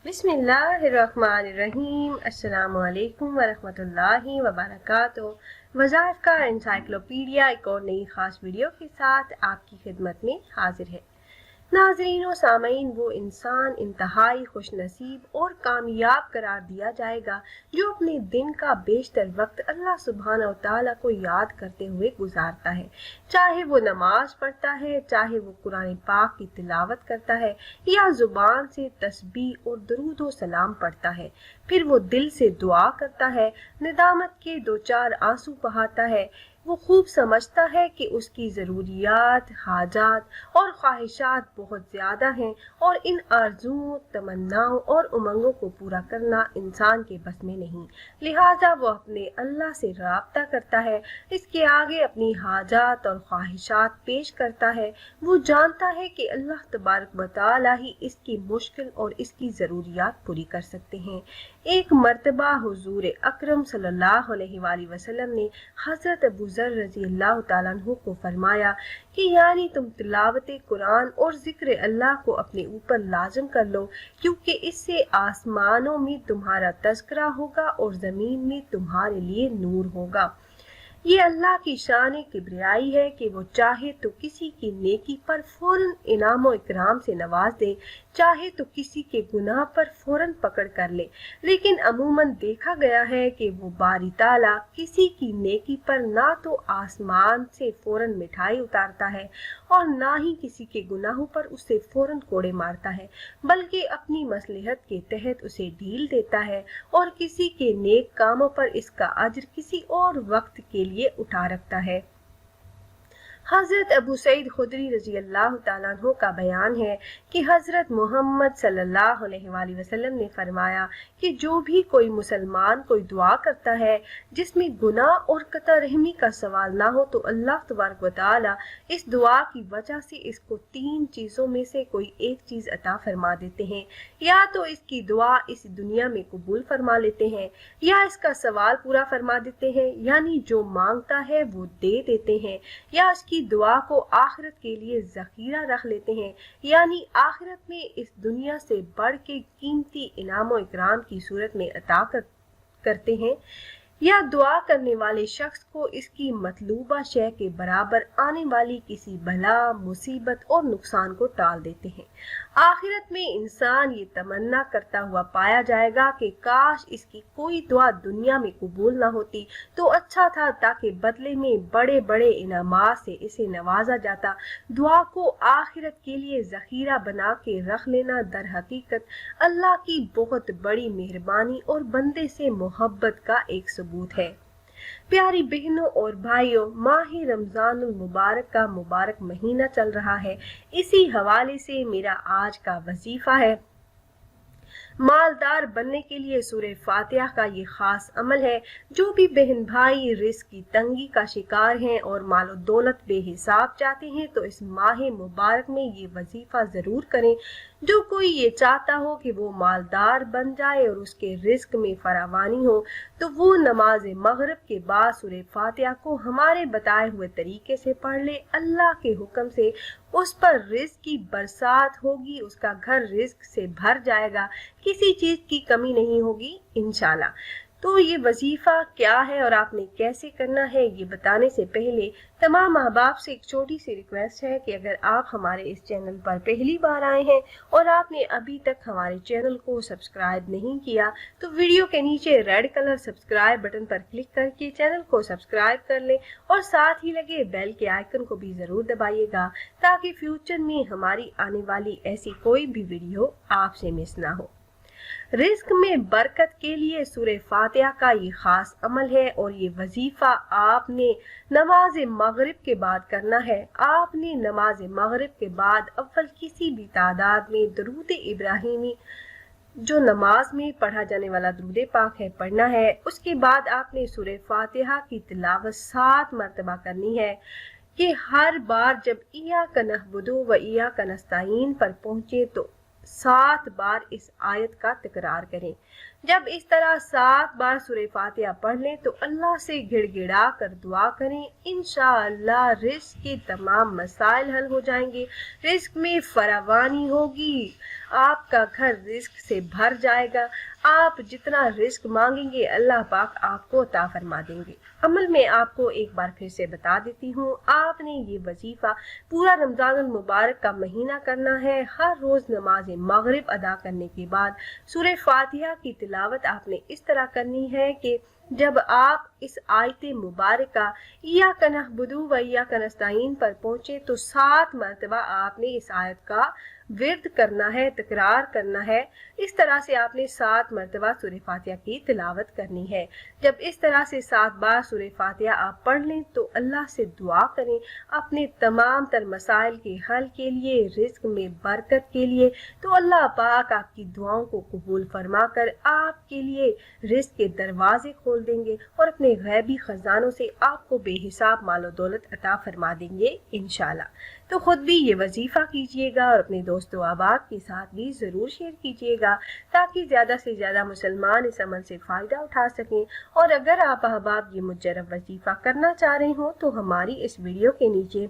بسم اللہ الرحمن الرحیم۔ السلام علیکم ورحمۃ اللہ وبرکاتہ۔ وظائف کا انسائکلوپیڈیا ایک اور نئی خاص ویڈیو کے ساتھ آپ کی خدمت میں حاضر ہے۔ ناظرین و سامعین، وہ انسان انتہائی خوش نصیب اور کامیاب قرار دیا جائے گا جو اپنے دن کا بیشتر وقت اللہ سبحانہ و تعالیٰ کو یاد کرتے ہوئے گزارتا ہے، چاہے وہ نماز پڑھتا ہے، چاہے وہ قرآن پاک کی تلاوت کرتا ہے یا زبان سے تسبیح اور درود و سلام پڑھتا ہے، پھر وہ دل سے دعا کرتا ہے، ندامت کے دو چار آنسو بہاتا ہے۔ وہ خوب سمجھتا ہے کہ اس کی ضروریات، حاجات اور خواہشات بہت زیادہ ہیں اور ان آرزوؤں، تمناؤں اور امنگوں کو پورا کرنا انسان کے بس میں نہیں، لہٰذا وہ اپنے اللہ سے رابطہ کرتا ہے، اس کے آگے اپنی حاجات اور خواہشات پیش کرتا ہے۔ وہ جانتا ہے کہ اللہ تبارک و تعالیٰ ہی اس کی مشکل اور اس کی ضروریات پوری کر سکتے ہیں۔ ایک مرتبہ حضور اکرم صلی اللہ علیہ وآلہ وسلم نے حضرت ابو ذر رضی اللہ تعالیٰ عنہ کو فرمایا کہ یعنی تم تلاوت قرآن اور ذکر اللہ کو اپنے اوپر لازم کر لو، کیونکہ اس سے آسمانوں میں تمہارا تذکرہ ہوگا اور زمین میں تمہارے لیے نور ہوگا۔ یہ اللہ کی شان کبریائی ہے کہ وہ چاہے تو کسی کی نیکی پر فوراً انعام و اکرام سے نواز دے، چاہے تو کسی کے گناہ پر فوراً پکڑ کر لے، لیکن عموماً دیکھا گیا ہے کہ وہ باری تعالیٰ کسی کی نیکی پر نہ تو آسمان سے فوراً مٹھائی اتارتا ہے اور نہ ہی کسی کے گناہوں پر اسے فوراً کوڑے مارتا ہے، بلکہ اپنی مصلحت کے تحت اسے ڈھیل دیتا ہے اور کسی کے نیک کاموں پر اس کا اجر کسی اور وقت کے لیے اٹھا رکھتا ہے۔ حضرت ابو سعید خدری رضی اللہ تعالیٰ عنہ کا بیان ہے کہ حضرت محمد صلی اللہ علیہ وآلہ وسلم نے فرمایا کہ جو بھی کوئی مسلمان کوئی دعا کرتا ہے جس میں گناہ اور قطع رحمی کا سوال نہ ہو تو اللہ تبارک و تعالیٰ اس دعا کی وجہ سے اس کو تین چیزوں میں سے کوئی ایک چیز عطا فرما دیتے ہیں، یا تو اس کی دعا اس دنیا میں قبول فرما لیتے ہیں، یا اس کا سوال پورا فرما دیتے ہیں، یعنی جو مانگتا ہے وہ دے دیتے ہیں، یا اس کی دعا کو آخرت کے لیے ذخیرہ رکھ لیتے ہیں، یعنی آخرت میں اس دنیا سے بڑھ کے قیمتی انعام و اکرام کی صورت میں عطا کرتے ہیں، یا دعا کرنے والے شخص کو اس کی مطلوبہ شے کے برابر آنے والی کسی بلا، مصیبت اور نقصان کو ٹال دیتے ہیں۔ آخرت میں انسان یہ تمنا کرتا ہوا پایا جائے گا کہ کاش اس کی کوئی دعا دنیا میں قبول نہ ہوتی تو اچھا تھا، تاکہ بدلے میں بڑے بڑے انعامات سے اسے نوازا جاتا۔ دعا کو آخرت کے لیے ذخیرہ بنا کے رکھ لینا در حقیقت اللہ کی بہت بڑی مہربانی اور بندے سے محبت کا ایک ثبوت ہے۔ پیاری بہنوں اور بھائیوں، ماہ رمضان المبارک کا مبارک مہینہ چل رہا ہے، اسی حوالے سے میرا آج کا وظیفہ ہے۔ مالدار بننے کے لیے سورہ فاتحہ کا یہ خاص عمل ہے۔ جو بھی بہن بھائی رزق کی تنگی کا شکار ہیں اور مال و دولت بے حساب چاہتے ہیں تو اس ماہ مبارک میں یہ وظیفہ ضرور کریں۔ جو کوئی یہ چاہتا ہو کہ وہ مالدار بن جائے اور اس کے رزق میں فراوانی ہو تو وہ نماز مغرب کے بعد سورہ فاتحہ کو ہمارے بتائے ہوئے طریقے سے پڑھ لے۔ اللہ کے حکم سے اس پر رزق کی برسات ہوگی، اس کا گھر رزق سے بھر جائے گا، کسی چیز کی کمی نہیں ہوگی انشاءاللہ۔ تو یہ وظیفہ کیا ہے اور آپ نے کیسے کرنا ہے یہ بتانے سے پہلے تمام احباب سے ایک چھوٹی سی ریکویسٹ ہے کہ اگر آپ ہمارے اس چینل پر پہلی بار آئے ہیں اور آپ نے ابھی تک ہمارے چینل کو سبسکرائب نہیں کیا تو ویڈیو کے نیچے ریڈ کلر سبسکرائب بٹن پر کلک کر کے چینل کو سبسکرائب کر لیں اور ساتھ ہی لگے بیل کے آئیکن کو بھی ضرور دبائیے گا تاکہ فیوچر میں ہماری آنے والی ایسی کوئی بھی ویڈیو آپ سے مس نہ ہو۔ رزق میں برکت کے لیے سورہ فاتحہ کا یہ خاص عمل ہے اور یہ وظیفہ آپ نے نماز مغرب کے بعد کرنا ہے۔ آپ نے نماز مغرب کے بعد اول کسی بھی تعداد میں درود ابراہیمی جو نماز میں پڑھا جانے والا درود پاک ہے پڑھنا ہے۔ اس کے بعد آپ نے سورہ فاتحہ کی تلاوت 7 مرتبہ کرنی ہے کہ ہر بار جب ایاک نعبد و ایاک نستعین پر پہنچے تو 7 بار اس آیت کا تکرار کریں۔ جب اس طرح 7 بار سورہ فاتحہ پڑھ لیں تو اللہ سے گڑ گڑا کر دعا کریں، انشاءاللہ رزق کے تمام مسائل حل ہو جائیں گے، رزق میں فراوانی ہوگی، آپ کا گھر رزق سے بھر جائے گا، آپ جتنا رزق مانگیں گے اللہ پاک آپ کو عطا فرما دیں گے۔ عمل میں آپ کو ایک بار پھر سے بتا دیتی ہوں، آپ نے یہ وظیفہ پورا رمضان المبارک کا مہینہ کرنا ہے۔ ہر روز نماز مغرب ادا کرنے کے بعد سورہ فاتحہ کی تلاوت آپ نے اس طرح کرنی ہے کہ جب آپ اس آیت مبارکہ ایاک نعبد و ایاک نستعین پر پہنچے تو 7 مرتبہ آپ نے اس آیت کا ورد کرنا ہے، تکرار کرنا ہے۔ اس طرح سے آپ نے 7 مرتبہ سورہ فاتحہ کی تلاوت کرنی ہے۔ جب اس طرح سے 7 بار سورہ فاتحہ آپ پڑھ لیں تو اللہ سے دعا کریں اپنے تمام تر مسائل کے حل کے لیے، رزق میں برکت کے لیے، تو اللہ پاک آپ کی دعاؤں کو قبول فرما کر آپ کے لیے رزق کے دروازے کھول دیں گے اور اپنے غیبی خزانوں سے آپ کو بے حساب مال و دولت عطا فرما دیں گے انشاءاللہ۔ تو خود بھی یہ وظیفہ کیجئے گا اور اپنے دوست و احباب کے ساتھ بھی ضرور شیئر کیجئے گا تاکہ زیادہ سے زیادہ مسلمان اس عمل سے فائدہ اٹھا سکیں۔ اور اگر آپ احباب یہ مجرب وظیفہ کرنا چاہ رہے ہوں تو ہماری اس ویڈیو کے نیچے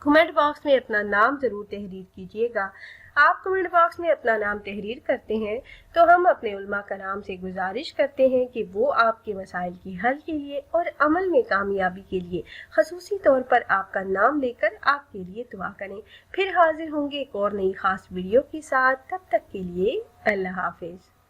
کمنٹ باکس میں اپنا نام ضرور تحریر کیجئے گا۔ آپ کمنٹ باکس میں اپنا نام تحریر کرتے ہیں تو ہم اپنے علماء کرام سے گزارش کرتے ہیں کہ وہ آپ کے مسائل کی حل کے لیے اور عمل میں کامیابی کے لیے خصوصی طور پر آپ کا نام لے کر آپ کے لیے دعا کریں۔ پھر حاضر ہوں گے ایک اور نئی خاص ویڈیو کے ساتھ، تب تک کے لیے اللہ حافظ۔